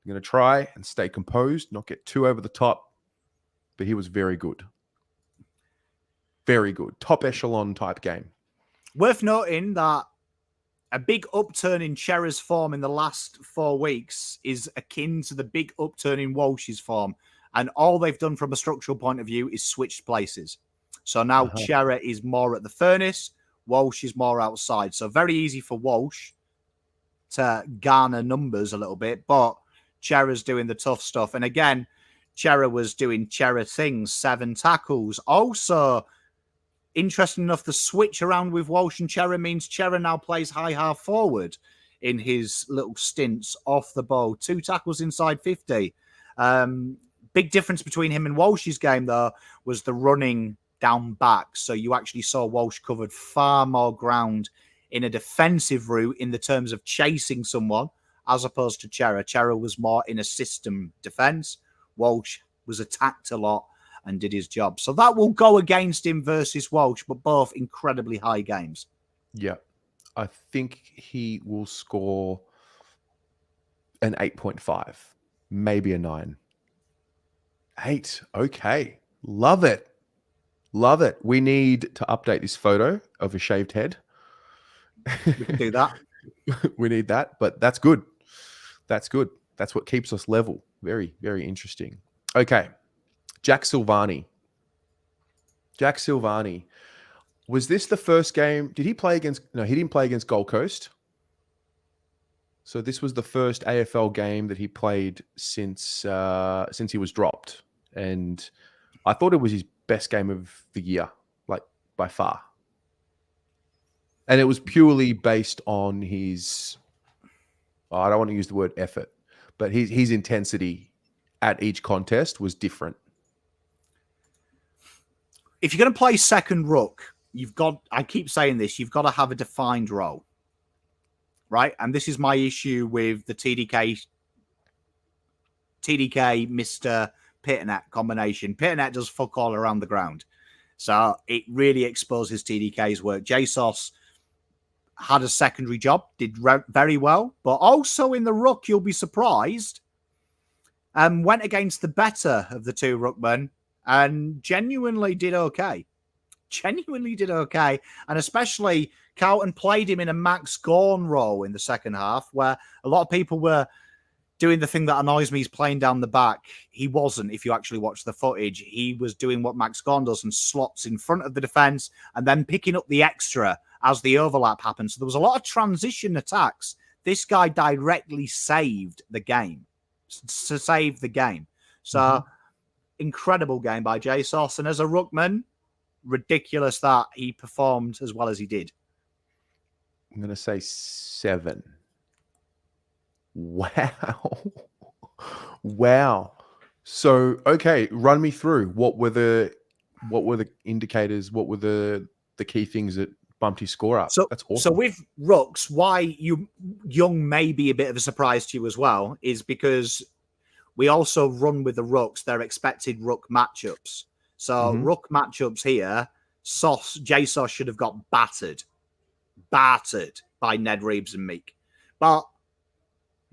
I'm going to try and stay composed, not get too over the top, but he was very good. Very good. Top echelon type game. Worth noting that a big upturn in Chera's form in the last 4 weeks is akin to the big upturn in Walsh's form. And all they've done from a structural point of view is switched places. So now Chera is more at the furnace, Walsh is more outside. So very easy for Walsh to garner numbers a little bit, but Chera's doing the tough stuff. And again, Chera was doing Chera things, 7 tackles. Also, interesting enough, the switch around with Walsh and Chera means Chera now plays high half forward in his little stints off the ball. 2 tackles inside 50. Big difference between him and Walsh's game, though, was the running down back. So you actually saw Walsh covered far more ground in a defensive route in the terms of chasing someone, as opposed to Chera. Chera was more in a system defense. Walsh was attacked a lot and did his job. So that will go against him versus Walsh, but both incredibly high games. Yeah. I think he will score an 8.5, maybe a 9. 8. Okay. Love it. Love it. We need to update this photo of a shaved head. We can do that. We need that, but that's good. That's good. That's what keeps us level. Very, very interesting. Okay. Jack Silvani. Was this the first game? Did he play against? No, he didn't play against Gold Coast. So this was the first AFL game that he played since he was dropped. And I thought it was his best game of the year, like by far. And it was purely based on his I don't want to use the word effort, but his intensity at each contest was different. If you're going to play second ruck, I keep saying this, you've got to have a defined role, right? And this is my issue with the TDK, Mr. Pitternet combination. Pitternet does fuck all around the ground. So it really exposes TDK's work. JSOS had a secondary job, did very well, but also in the ruck, you'll be surprised, went against the better of the two ruckmen and genuinely did okay. And especially Carlton played him in a Max Gawn role in the second half, where a lot of people were doing the thing that annoys me, is playing down the back. He wasn't, if you actually watch the footage. He was doing what Max Gawn does and slots in front of the defence and then picking up the extra as the overlap happened. So there was a lot of transition attacks. This guy directly saved the game. So incredible game by JSOS. And as a ruckman, ridiculous that he performed as well as he did. I'm going to say 7. Wow. So, okay, run me through. What were the indicators? What were the key things that bumped his score up? So that's awesome. So with rucks, why Young may be a bit of a surprise to you as well is because we also run with the rucks their expected ruck matchups. So ruck matchups here, JSOS should have got battered by Ned Reeves and Meek, but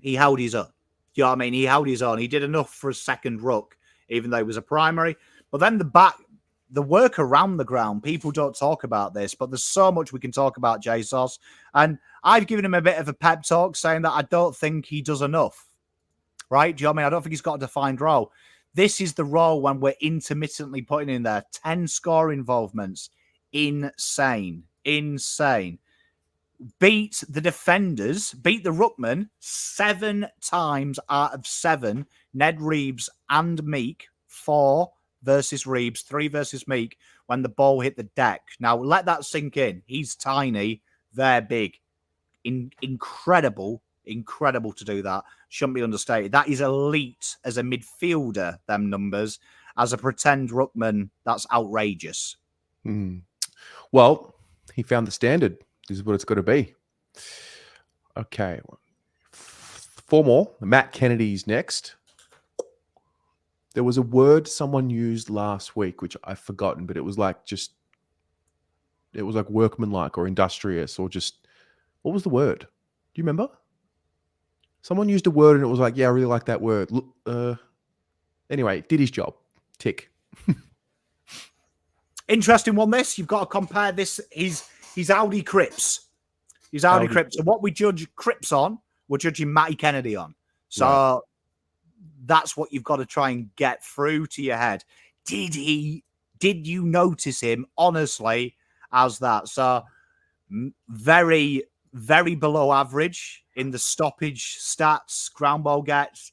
he held his own. Do you know what I mean? He held his own. He did enough for a second ruck, even though he was a primary. But then the work around the ground, people don't talk about this, but there's so much we can talk about JSOS. And I've given him a bit of a pep talk saying that I don't think he does enough. Right? Do you know what I mean? I don't think he's got a defined role. This is the role when we're intermittently putting in there 10 score involvements. Insane. Beat the defenders, beat the ruckman 7 times out of 7. Ned Reeves and Meek, 4 versus Reeves, 3 versus Meek, when the ball hit the deck. Now, let that sink in. He's tiny. They're big. Incredible to do that. Shouldn't be understated. That is elite as a midfielder, them numbers. As a pretend ruckman, that's outrageous. Well, he found the standard. This is what it's got to be. Okay. 4 more. Matt Kennedy's next. There was a word someone used last week, which I've forgotten, but it was like workmanlike or industrious or just, what was the word? Do you remember? Someone used a word and it was like, yeah, I really like that word. Anyway, did his job. Tick. Interesting one, this. You've got to compare this. He's Audi Cripps. He's Audi Cripps. And what we judge Cripps on, we're judging Matty Kennedy on. So that's what you've got to try and get through to your head. Did you notice him, honestly, as that? So very, very below average in the stoppage stats, ground ball gets,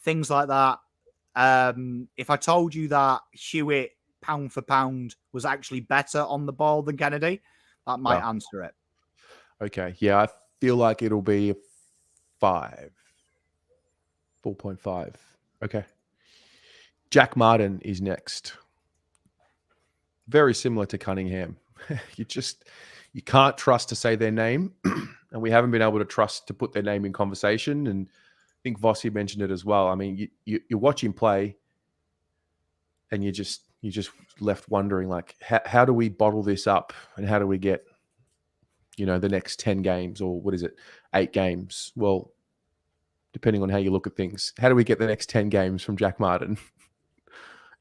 things like that. If I told you that Hewitt, pound for pound, was actually better on the ball than Kennedy, that might answer it. Okay. Yeah, I feel like it'll be a 5. 4.5. Okay. Jack Martin is next. Very similar to Cunningham. You can't trust to say their name, and we haven't been able to trust to put their name in conversation. And I think Vossi mentioned it as well. I mean, you watch him play, and you're just left wondering, like, how do we bottle this up, and how do we get, the next 10 games, or what is it, 8 games? Well, depending on how you look at things, how do we get the next 10 games from Jack Martin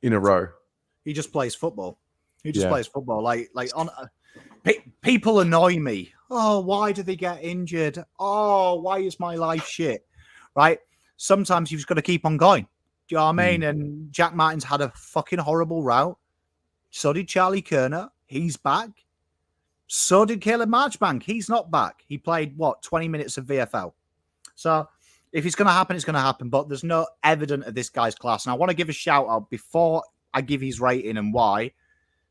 in a row? He just plays football. Plays football. People annoy me. Oh, why do they get injured? Oh, why is my life shit? Right? Sometimes you've just got to keep on going. Do you know what I mean? And Jack Martin's had a fucking horrible route. So did Charlie Kerner. He's back. So did Caleb Marchbank. He's not back. He played, 20 minutes of VFL. So if it's going to happen, it's going to happen. But there's no evidence of this guy's class. And I want to give a shout out before I give his rating and why.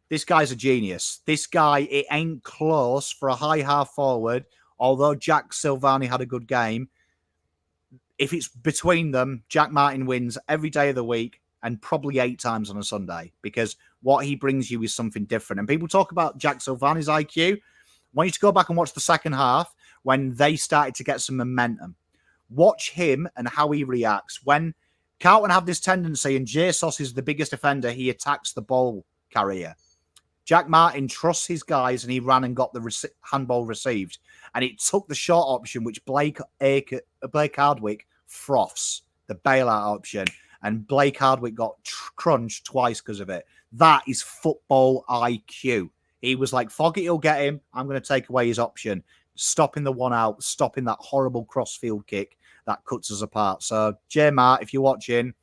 This guy's a genius. This guy, it ain't close for a high half forward. Although Jack Silvani had a good game, if it's between them, Jack Martin wins every day of the week and probably 8 times on a Sunday, because what he brings you is something different. And people talk about Jack Silvani's IQ. I want you to go back and watch the second half when they started to get some momentum. Watch him and how he reacts. When Carlton have this tendency, and Jesus is the biggest offender, he attacks the ball carrier. Jack Martin trusts his guys, and he ran and got the handball received. And it took the short option, which Blake Hardwick froths, the bailout option. And Blake Hardwick got crunched twice because of it. That is football IQ. He was like, Foggett will get him. I'm going to take away his option. Stopping the one out, stopping that horrible crossfield kick that cuts us apart. So, J Mart, if you're watching,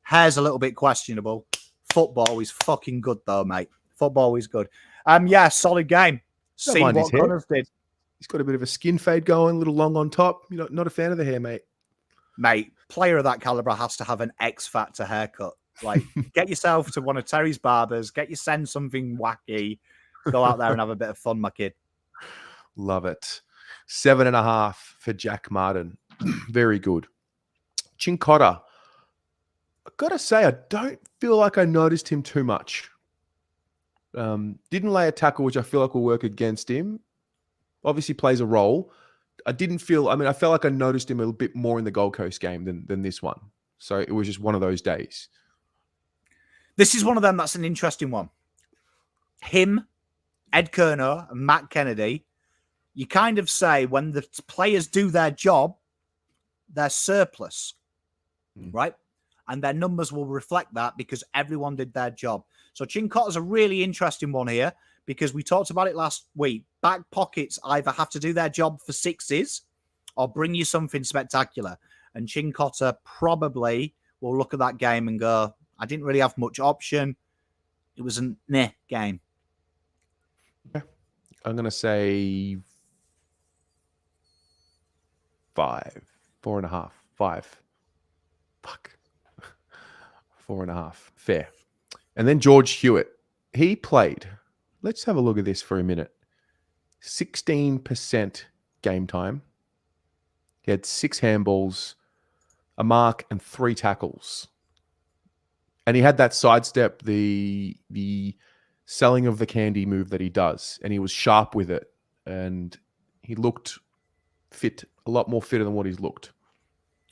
hair's a little bit questionable. Football is fucking good, though, mate. Football is good. Yeah, solid game. See what Connors did. He's got a bit of a skin fade going, a little long on top. You're not a fan of the hair, mate. Mate, player of that caliber has to have an X Factor haircut. Like, get yourself to one of Terry's barbers, get you send something wacky, go out there and have a bit of fun, my kid. Love it. 7.5 for Jack Martin. Very good. Chincotta. I've got to say, I don't feel like I noticed him too much. Didn't lay a tackle, which I feel like will work against him. Obviously plays a role. I felt like I noticed him a bit more in the Gold Coast game than this one. So it was just one of those days. This is one of them that's an interesting one. Him, Ed Kerner, and Matt Kennedy, you kind of say when the players do their job, they're surplus, right? And their numbers will reflect that because everyone did their job. So Chincotta's a really interesting one here because we talked about it last week. Back pockets either have to do their job for sixes or bring you something spectacular. And Chincotta probably will look at that game and go, I didn't really have much option. It was a meh game. Yeah. I'm going to say 5, 4.5, 5. Fuck. 4.5. Fair. And then George Hewitt. He played. Let's have a look at this for a minute. 16% game time. He had 6 handballs, a mark, and 3 tackles. And he had that sidestep, the selling of the candy move that he does. And he was sharp with it. And he looked fit, a lot more fitter than what he's looked.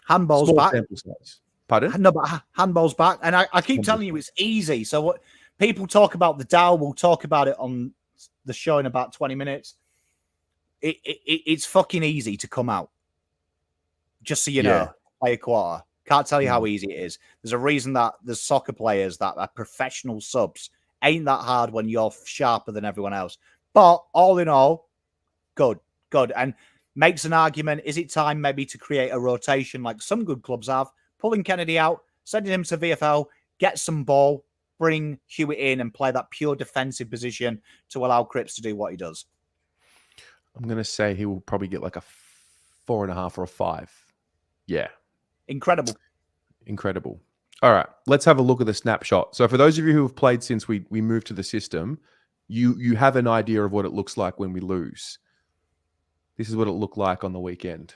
Handball's Small back. sample size. Pardon? No, but handball's back. And I keep telling you it's easy. So what people talk about the Dow, we'll talk about it on the show in about 20 minutes. It's fucking easy to come out. Just so you know, play a quarter. Can't tell you how easy it is. There's a reason that the soccer players that are professional subs ain't that hard when you're sharper than everyone else. But all in all, good. And makes an argument. Is it time maybe to create a rotation like some good clubs have? Pulling Kennedy out, sending him to VFL, get some ball, bring Hewitt in and play that pure defensive position to allow Cripps to do what he does. I'm going to say he will probably get like a 4.5 or a 5. Yeah. Incredible. All right, let's have a look at the snapshot. So for those of you who have played since we moved to the system, you have an idea of what it looks like when we lose. This is what it looked like on the weekend.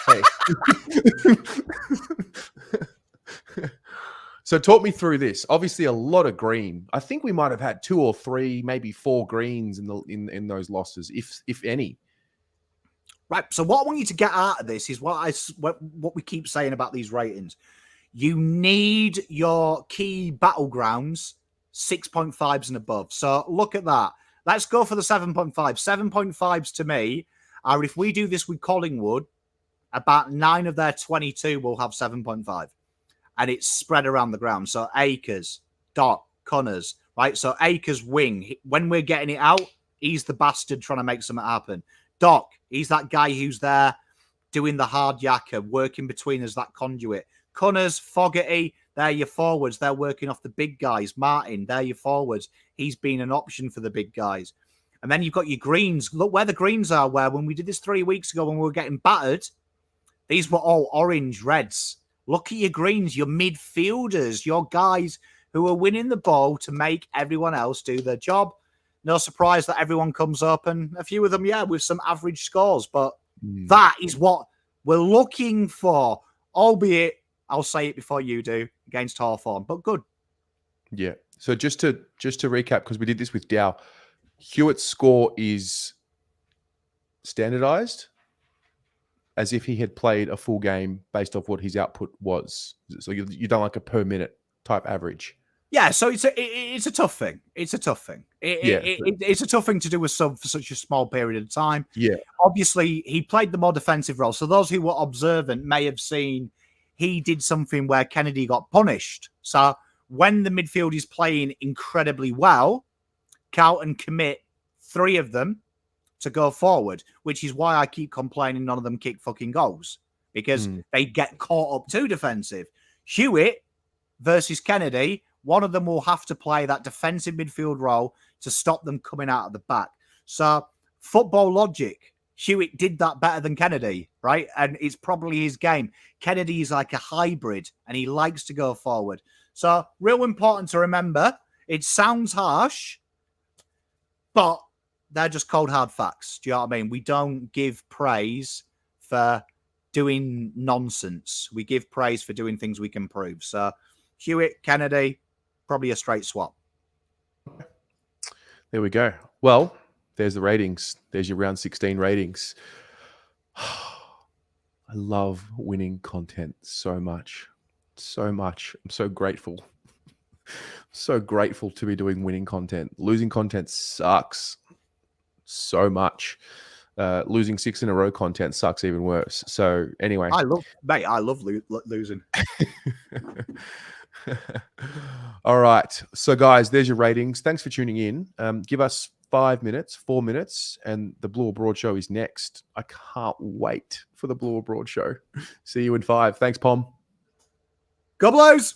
Hey. So talk me through this. Obviously a lot of green. I think we might have had 2 or 3, maybe 4 greens in those losses, if any. Right. So what I want you to get out of this is what we keep saying about these ratings. You need your key battlegrounds 6.5s and above. So look at that. Let's go for the 7.5. 7.5s to me are, if we do this with Collingwood, about 9 of their 22 will have 7.5. And it's spread around the ground. So Akers, Doc, Connors, right? So Akers wing. When we're getting it out, he's the bastard trying to make something happen. Doc, he's that guy who's there doing the hard yakka, working between us, that conduit. Connors, Fogarty, they're your forwards. They're working off the big guys. Martin, they're your forwards. He's been an option for the big guys. And then you've got your greens. Look where the greens are, where when we did this 3 weeks ago when we were getting battered, these were all orange, reds. Look at your greens, your midfielders, your guys who are winning the ball to make everyone else do their job. No surprise that everyone comes up and a few of them, with some average scores. But that is what we're looking for, albeit I'll say it before you do, against Hawthorn, but good. Yeah. So just to recap, because we did this with Dow, Hewitt's score is standardized as if he had played a full game based off what his output was. So you don't like a per minute type average. Yeah, so it's a tough thing. It's a tough thing. It's a tough thing to do with sub for such a small period of time. Yeah. Obviously, he played the more defensive role. So those who were observant may have seen he did something where Kennedy got punished. So when the midfield is playing incredibly well, Carlton commit 3 of them to go forward, which is why I keep complaining none of them kick fucking goals, because they get caught up too defensive. Hewitt versus Kennedy, one of them will have to play that defensive midfield role to stop them coming out of the back. So football logic, Hewitt did that better than Kennedy, right? And it's probably his game. Kennedy is like a hybrid and he likes to go forward. So real important to remember. It sounds harsh, but they're just cold, hard facts. Do you know what I mean? We don't give praise for doing nonsense. We give praise for doing things we can prove. So Hewitt, Kennedy, probably a straight swap. There we go. Well, there's the ratings. There's your round 16 ratings. I love winning content so much. So much. I'm so grateful. So grateful to be doing winning content. Losing content sucks so much. Losing 6 in a row content sucks even worse. So anyway, I love losing. All right. So guys, there's your ratings. Thanks for tuning in. Give us 5 minutes, 4 minutes, and the Blue Abroad show is next. I can't wait for the Blue Abroad show. See you in 5. Thanks, Pom. Go Blues!